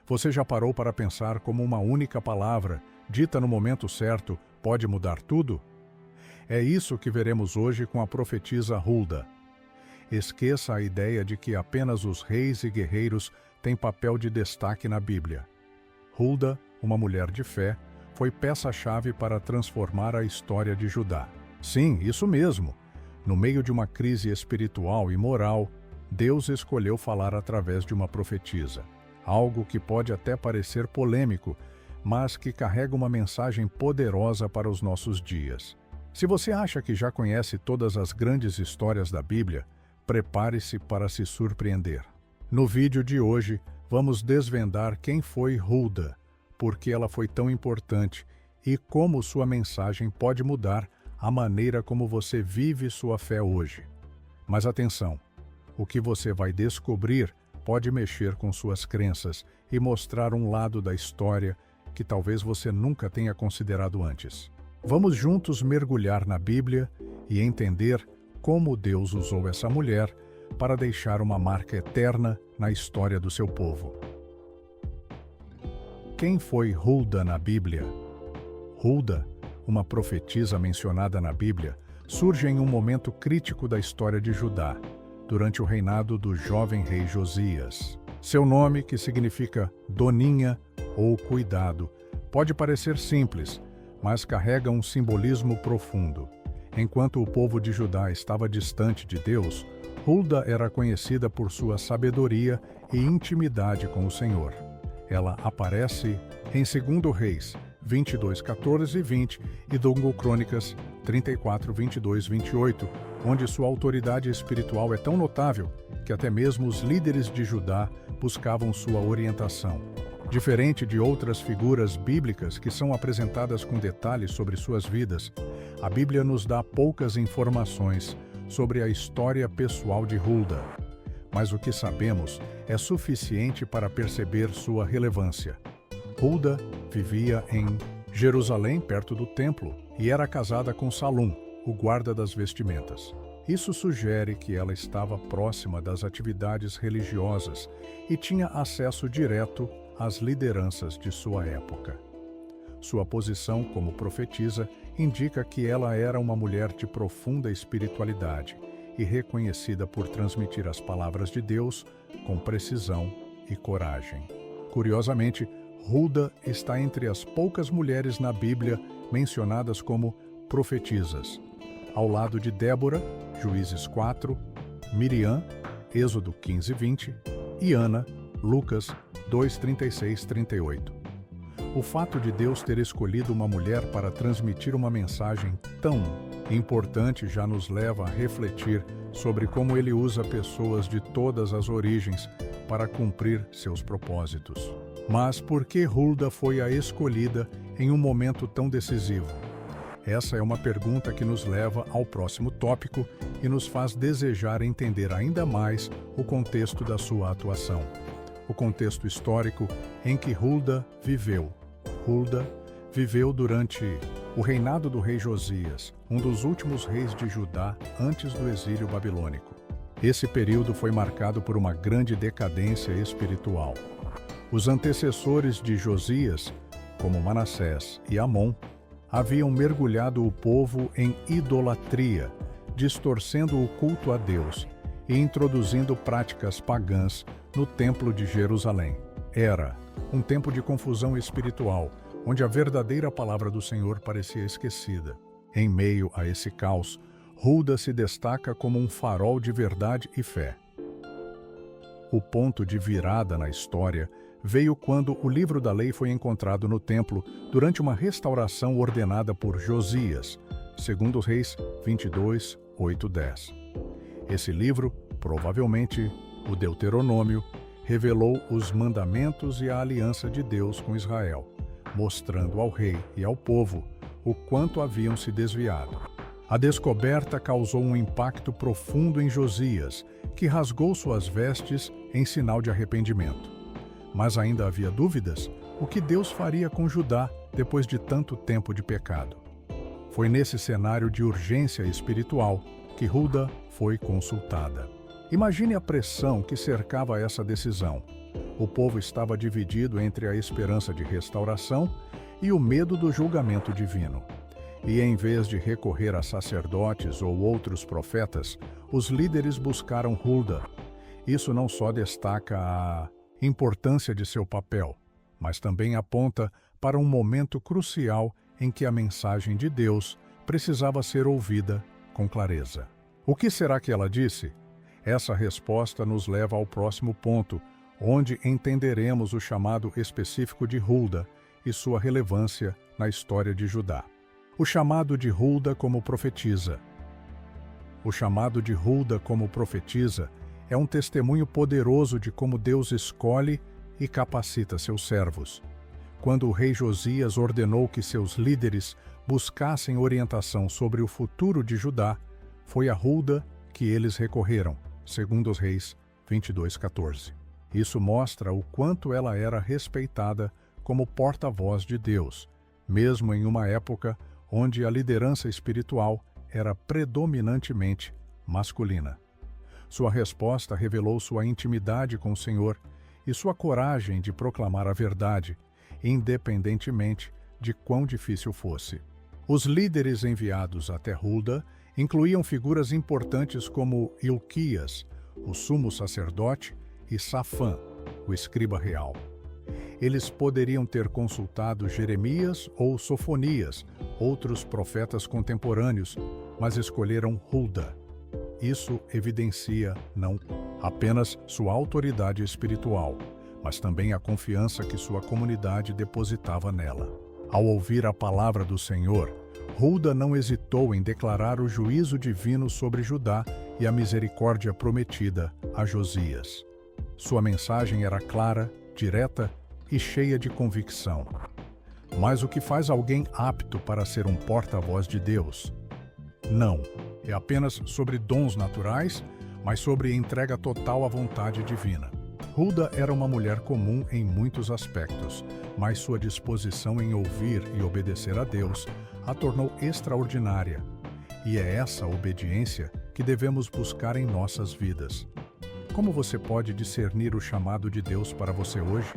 Você já parou para pensar como uma única palavra, dita no momento certo, pode mudar tudo? É isso que veremos hoje com a profetisa Hulda. Esqueça a ideia de que apenas os reis e guerreiros têm papel de destaque na Bíblia. Hulda, uma mulher de fé, foi peça-chave para transformar a história de Judá. Sim, isso mesmo. No meio de uma crise espiritual e moral, Deus escolheu falar através de uma profetisa. Algo que pode até parecer polêmico, mas que carrega uma mensagem poderosa para os nossos dias. Se você acha que já conhece todas as grandes histórias da Bíblia, prepare-se para se surpreender. No vídeo de hoje, vamos desvendar quem foi Hulda, por que ela foi tão importante e como sua mensagem pode mudar a maneira como você vive sua fé hoje. Mas atenção, o que você vai descobrir pode mexer com suas crenças e mostrar um lado da história que talvez você nunca tenha considerado antes. Vamos juntos mergulhar na Bíblia e entender como Deus usou essa mulher para deixar uma marca eterna na história do seu povo. Quem foi Hulda na Bíblia? Hulda, uma profetisa mencionada na Bíblia, surge em um momento crítico da história de Judá, durante o reinado do jovem rei Josias. Seu nome, que significa doninha ou cuidado, pode parecer simples, mas carrega um simbolismo profundo. Enquanto o povo de Judá estava distante de Deus, Hulda era conhecida por sua sabedoria e intimidade com o Senhor. Ela aparece em 2 Reis 22, 14 e 20 e 2 Crônicas 34, 22 e 28, onde sua autoridade espiritual é tão notável que até mesmo os líderes de Judá buscavam sua orientação. Diferente de outras figuras bíblicas que são apresentadas com detalhes sobre suas vidas, a Bíblia nos dá poucas informações sobre a história pessoal de Hulda. Mas o que sabemos é suficiente para perceber sua relevância. Hulda vivia em Jerusalém, perto do templo, e era casada com Salum, o guarda das vestimentas. Isso sugere que ela estava próxima das atividades religiosas e tinha acesso direto às lideranças de sua época. Sua posição como profetisa indica que ela era uma mulher de profunda espiritualidade e reconhecida por transmitir as palavras de Deus com precisão e coragem. Curiosamente, Hulda está entre as poucas mulheres na Bíblia mencionadas como profetisas, ao lado de Débora, Juízes 4, Miriam, Êxodo 15, 20, e Ana, Lucas 2, 36, 38. O fato de Deus ter escolhido uma mulher para transmitir uma mensagem tão importante já nos leva a refletir sobre como Ele usa pessoas de todas as origens para cumprir seus propósitos. Mas por que Hulda foi a escolhida em um momento tão decisivo? Essa é uma pergunta que nos leva ao próximo tópico e nos faz desejar entender ainda mais o contexto da sua atuação. O contexto histórico em que Hulda viveu. Hulda viveu durante o reinado do rei Josias, um dos últimos reis de Judá antes do exílio babilônico. Esse período foi marcado por uma grande decadência espiritual. Os antecessores de Josias, como Manassés e Amon, haviam mergulhado o povo em idolatria, distorcendo o culto a Deus e introduzindo práticas pagãs no Templo de Jerusalém. Era um tempo de confusão espiritual, onde a verdadeira palavra do Senhor parecia esquecida. Em meio a esse caos, Hulda se destaca como um farol de verdade e fé. O ponto de virada na história veio quando o livro da lei foi encontrado no templo durante uma restauração ordenada por Josias, 2 Reis 22, 8, 10. Esse livro, provavelmente o Deuteronômio, revelou os mandamentos e a aliança de Deus com Israel, mostrando ao rei e ao povo o quanto haviam se desviado. A descoberta causou um impacto profundo em Josias, que rasgou suas vestes em sinal de arrependimento. Mas ainda havia dúvidas: o que Deus faria com Judá depois de tanto tempo de pecado? Foi nesse cenário de urgência espiritual que Hulda foi consultada. Imagine a pressão que cercava essa decisão. O povo estava dividido entre a esperança de restauração e o medo do julgamento divino. E em vez de recorrer a sacerdotes ou outros profetas, os líderes buscaram Hulda. Isso não só destaca a importância de seu papel, mas também aponta para um momento crucial em que a mensagem de Deus precisava ser ouvida com clareza. O que será que ela disse? Essa resposta nos leva ao próximo ponto, onde entenderemos o chamado específico de Hulda e sua relevância na história de Judá. O chamado de Hulda como profetisa. O chamado de Hulda como profetisa é um testemunho poderoso de como Deus escolhe e capacita seus servos. Quando o rei Josias ordenou que seus líderes buscassem orientação sobre o futuro de Judá, foi a Hulda que eles recorreram, segundo os Reis 22:14. Isso mostra o quanto ela era respeitada como porta-voz de Deus, mesmo em uma época onde a liderança espiritual era predominantemente masculina. Sua resposta revelou sua intimidade com o Senhor e sua coragem de proclamar a verdade, independentemente de quão difícil fosse. Os líderes enviados até Hulda incluíam figuras importantes como Ilquias, o sumo sacerdote, e Safã, o escriba real. Eles poderiam ter consultado Jeremias ou Sofonias, outros profetas contemporâneos, mas escolheram Hulda. Isso evidencia não apenas sua autoridade espiritual, mas também a confiança que sua comunidade depositava nela. Ao ouvir a palavra do Senhor, Hulda não hesitou em declarar o juízo divino sobre Judá e a misericórdia prometida a Josias. Sua mensagem era clara, direta e cheia de convicção. Mas o que faz alguém apto para ser um porta-voz de Deus? Não é apenas sobre dons naturais, mas sobre entrega total à vontade divina. Hulda era uma mulher comum em muitos aspectos, mas sua disposição em ouvir e obedecer a Deus a tornou extraordinária. E é essa obediência que devemos buscar em nossas vidas. Como você pode discernir o chamado de Deus para você hoje?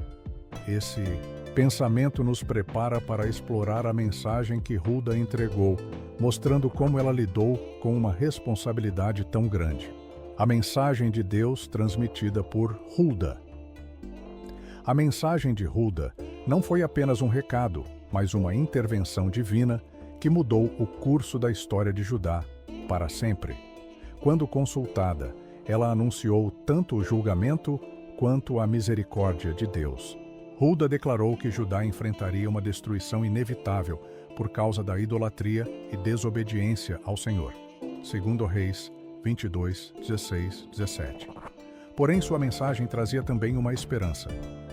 Esse pensamento nos prepara para explorar a mensagem que Hulda entregou, mostrando como ela lidou com uma responsabilidade tão grande. A mensagem de Deus transmitida por Hulda. A mensagem de Hulda não foi apenas um recado, mas uma intervenção divina que mudou o curso da história de Judá para sempre. Quando consultada, ela anunciou tanto o julgamento quanto a misericórdia de Deus. Hulda declarou que Judá enfrentaria uma destruição inevitável por causa da idolatria e desobediência ao Senhor. Segundo Reis 22, 16, 17. Porém, sua mensagem trazia também uma esperança.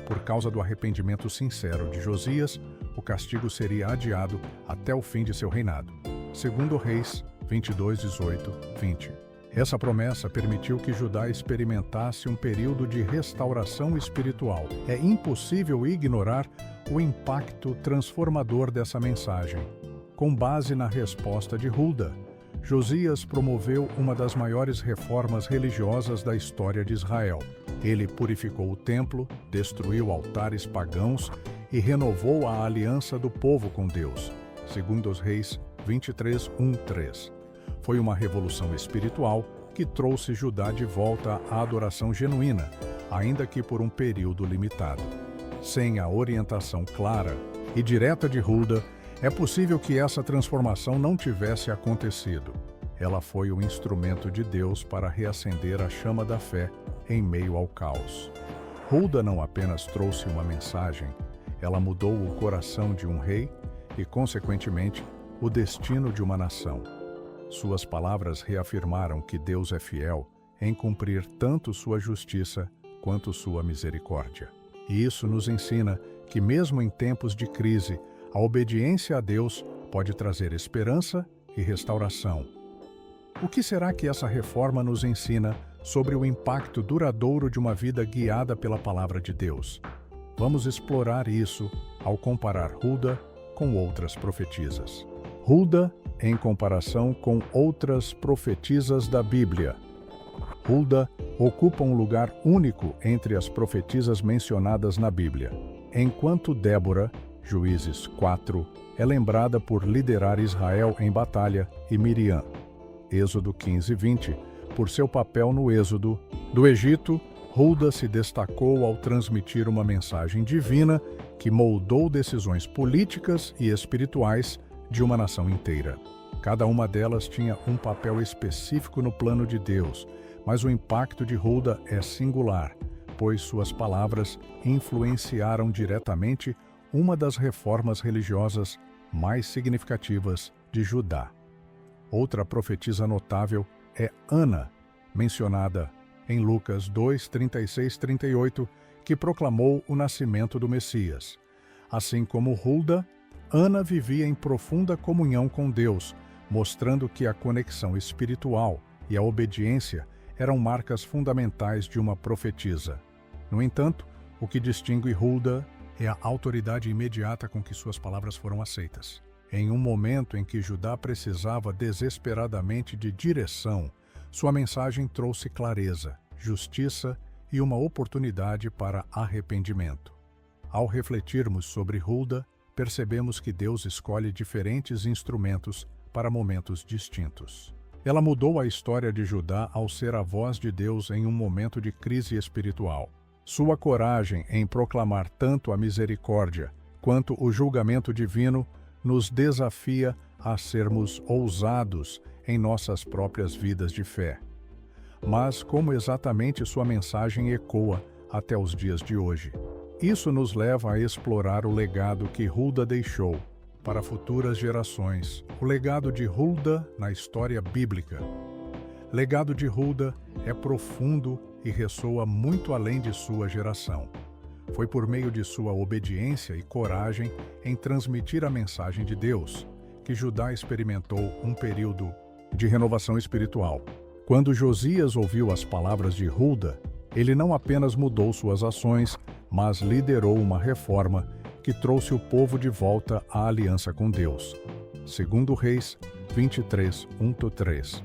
Por causa do arrependimento sincero de Josias, o castigo seria adiado até o fim de seu reinado. Segundo Reis 22, 18, 20. Essa promessa permitiu que Judá experimentasse um período de restauração espiritual. É impossível ignorar o impacto transformador dessa mensagem. Com base na resposta de Hulda, Josias promoveu uma das maiores reformas religiosas da história de Israel. Ele purificou o templo, destruiu altares pagãos e renovou a aliança do povo com Deus. Segundo os Reis 23, 1, 3. Foi uma revolução espiritual que trouxe Judá de volta à adoração genuína, ainda que por um período limitado. Sem a orientação clara e direta de Hulda, é possível que essa transformação não tivesse acontecido. Ela foi o instrumento de Deus para reacender a chama da fé em meio ao caos. Hulda não apenas trouxe uma mensagem, ela mudou o coração de um rei e, consequentemente, o destino de uma nação. Suas palavras reafirmaram que Deus é fiel em cumprir tanto sua justiça quanto sua misericórdia. E isso nos ensina que, mesmo em tempos de crise, a obediência a Deus pode trazer esperança e restauração. O que será que essa reforma nos ensina sobre o impacto duradouro de uma vida guiada pela palavra de Deus? Vamos explorar isso ao comparar Hulda com outras profetisas. Hulda em comparação com outras profetisas da Bíblia. Hulda ocupa um lugar único entre as profetisas mencionadas na Bíblia. Enquanto Débora, Juízes 4, é lembrada por liderar Israel em batalha, e Miriam, Êxodo 15:20, por seu papel no êxodo do Egito, Hulda se destacou ao transmitir uma mensagem divina que moldou decisões políticas e espirituais de uma nação inteira. Cada uma delas tinha um papel específico no plano de Deus, mas o impacto de Hulda é singular, pois suas palavras influenciaram diretamente uma das reformas religiosas mais significativas de Judá. Outra profetisa notável é Ana, mencionada em Lucas 2, 36, 38, que proclamou o nascimento do Messias. Assim como Hulda, Ana vivia em profunda comunhão com Deus, mostrando que a conexão espiritual e a obediência eram marcas fundamentais de uma profetisa. No entanto, o que distingue Hulda é a autoridade imediata com que suas palavras foram aceitas. Em um momento em que Judá precisava desesperadamente de direção, sua mensagem trouxe clareza, justiça e uma oportunidade para arrependimento. Ao refletirmos sobre Hulda, percebemos que Deus escolhe diferentes instrumentos para momentos distintos. Ela mudou a história de Judá ao ser a voz de Deus em um momento de crise espiritual. Sua coragem em proclamar tanto a misericórdia quanto o julgamento divino nos desafia a sermos ousados em nossas próprias vidas de fé. Mas como exatamente sua mensagem ecoa até os dias de hoje? Isso nos leva a explorar o legado que Hulda deixou para futuras gerações, o legado de Hulda na história bíblica. O legado de Hulda é profundo e ressoa muito além de sua geração. Foi por meio de sua obediência e coragem em transmitir a mensagem de Deus que Judá experimentou um período de renovação espiritual. Quando Josias ouviu as palavras de Hulda, ele não apenas mudou suas ações, mas liderou uma reforma que trouxe o povo de volta à aliança com Deus. Segundo Reis 23, 1-3.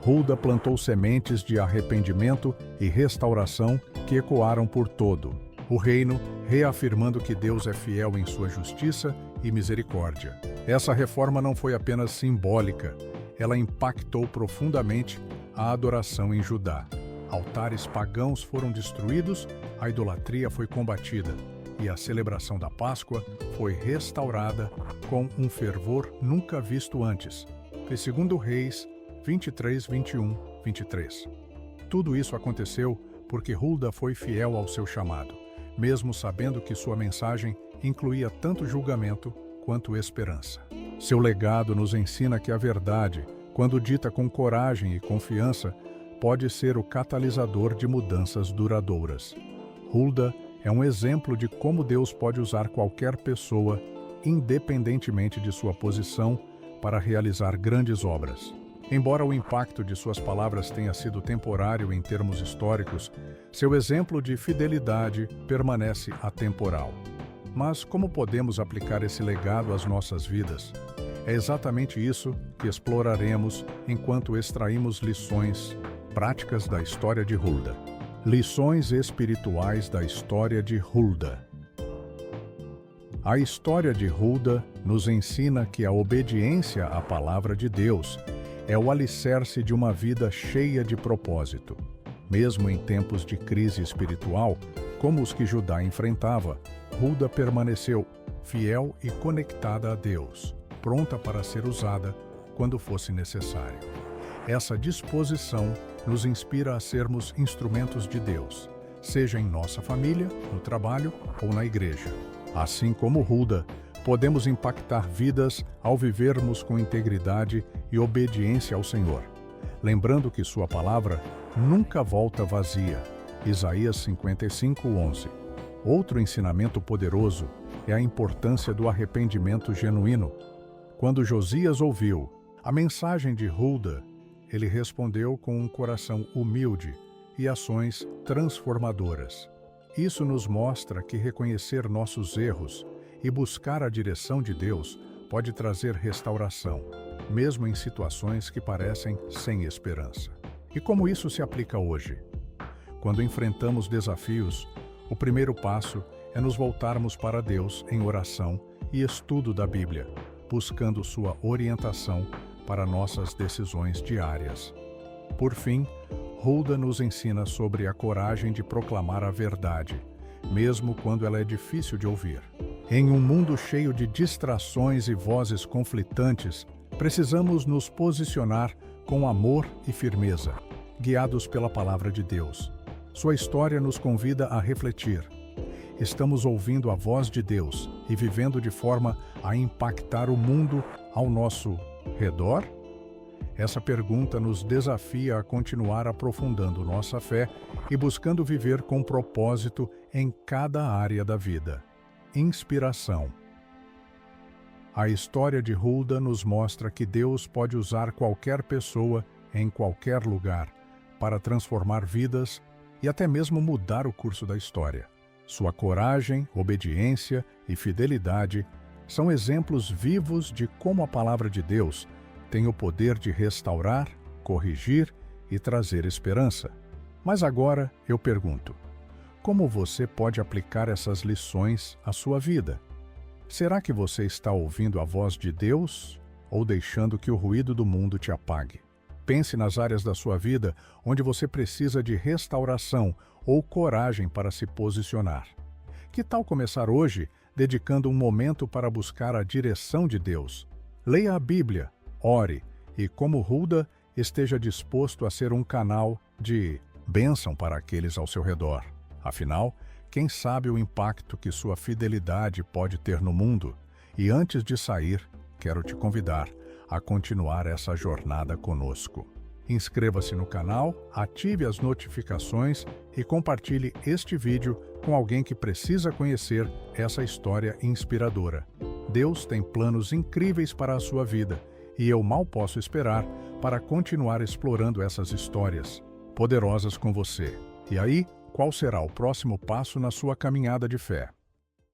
Hulda plantou sementes de arrependimento e restauração que ecoaram por todo o reino, reafirmando que Deus é fiel em sua justiça e misericórdia. Essa reforma não foi apenas simbólica, ela impactou profundamente a adoração em Judá. Altares pagãos foram destruídos, a idolatria foi combatida e a celebração da Páscoa foi restaurada com um fervor nunca visto antes. E segundo Reis 23, 21, 23. Tudo isso aconteceu porque Hulda foi fiel ao seu chamado, mesmo sabendo que sua mensagem incluía tanto julgamento quanto esperança. Seu legado nos ensina que a verdade, quando dita com coragem e confiança, pode ser o catalisador de mudanças duradouras. Hulda é um exemplo de como Deus pode usar qualquer pessoa, independentemente de sua posição, para realizar grandes obras. Embora o impacto de suas palavras tenha sido temporário em termos históricos, seu exemplo de fidelidade permanece atemporal. Mas como podemos aplicar esse legado às nossas vidas? É exatamente isso que exploraremos enquanto extraímos lições práticas da história de Hulda. Lições espirituais da história de Hulda. A história de Hulda nos ensina que a obediência à palavra de Deus é o alicerce de uma vida cheia de propósito. Mesmo em tempos de crise espiritual, como os que Judá enfrentava, Hulda permaneceu fiel e conectada a Deus, pronta para ser usada quando fosse necessário. Essa disposição nos inspira a sermos instrumentos de Deus, seja em nossa família, no trabalho ou na igreja. Assim como Hulda, podemos impactar vidas ao vivermos com integridade e obediência ao Senhor, lembrando que sua palavra nunca volta vazia. Isaías 55:11. Outro ensinamento poderoso é a importância do arrependimento genuíno. Quando Josias ouviu a mensagem de Hulda, ele respondeu com um coração humilde e ações transformadoras. Isso nos mostra que reconhecer nossos erros e buscar a direção de Deus pode trazer restauração, mesmo em situações que parecem sem esperança. E como isso se aplica hoje? Quando enfrentamos desafios, o primeiro passo é nos voltarmos para Deus em oração e estudo da Bíblia, buscando sua orientação para nossas decisões diárias. Por fim, Hulda nos ensina sobre a coragem de proclamar a verdade, mesmo quando ela é difícil de ouvir. Em um mundo cheio de distrações e vozes conflitantes, precisamos nos posicionar com amor e firmeza, guiados pela palavra de Deus. Sua história nos convida a refletir. Estamos ouvindo a voz de Deus e vivendo de forma a impactar o mundo ao nosso redor? Essa pergunta nos desafia a continuar aprofundando nossa fé e buscando viver com propósito em cada área da vida. Inspiração. A história de Hulda nos mostra que Deus pode usar qualquer pessoa em qualquer lugar para transformar vidas e até mesmo mudar o curso da história. Sua coragem, obediência e fidelidade são exemplos vivos de como a palavra de Deus tem o poder de restaurar, corrigir e trazer esperança. Mas agora eu pergunto, como você pode aplicar essas lições à sua vida? Será que você está ouvindo a voz de Deus ou deixando que o ruído do mundo te apague? Pense nas áreas da sua vida onde você precisa de restauração ou coragem para se posicionar. Que tal começar hoje dedicando um momento para buscar a direção de Deus? Leia a Bíblia, ore e, como Hulda, esteja disposto a ser um canal de bênção para aqueles ao seu redor. Afinal, quem sabe o impacto que sua fidelidade pode ter no mundo? E antes de sair, quero te convidar a continuar essa jornada conosco. Inscreva-se no canal, ative as notificações e compartilhe este vídeo com alguém que precisa conhecer essa história inspiradora. Deus tem planos incríveis para a sua vida e eu mal posso esperar para continuar explorando essas histórias poderosas com você. E aí, qual será o próximo passo na sua caminhada de fé?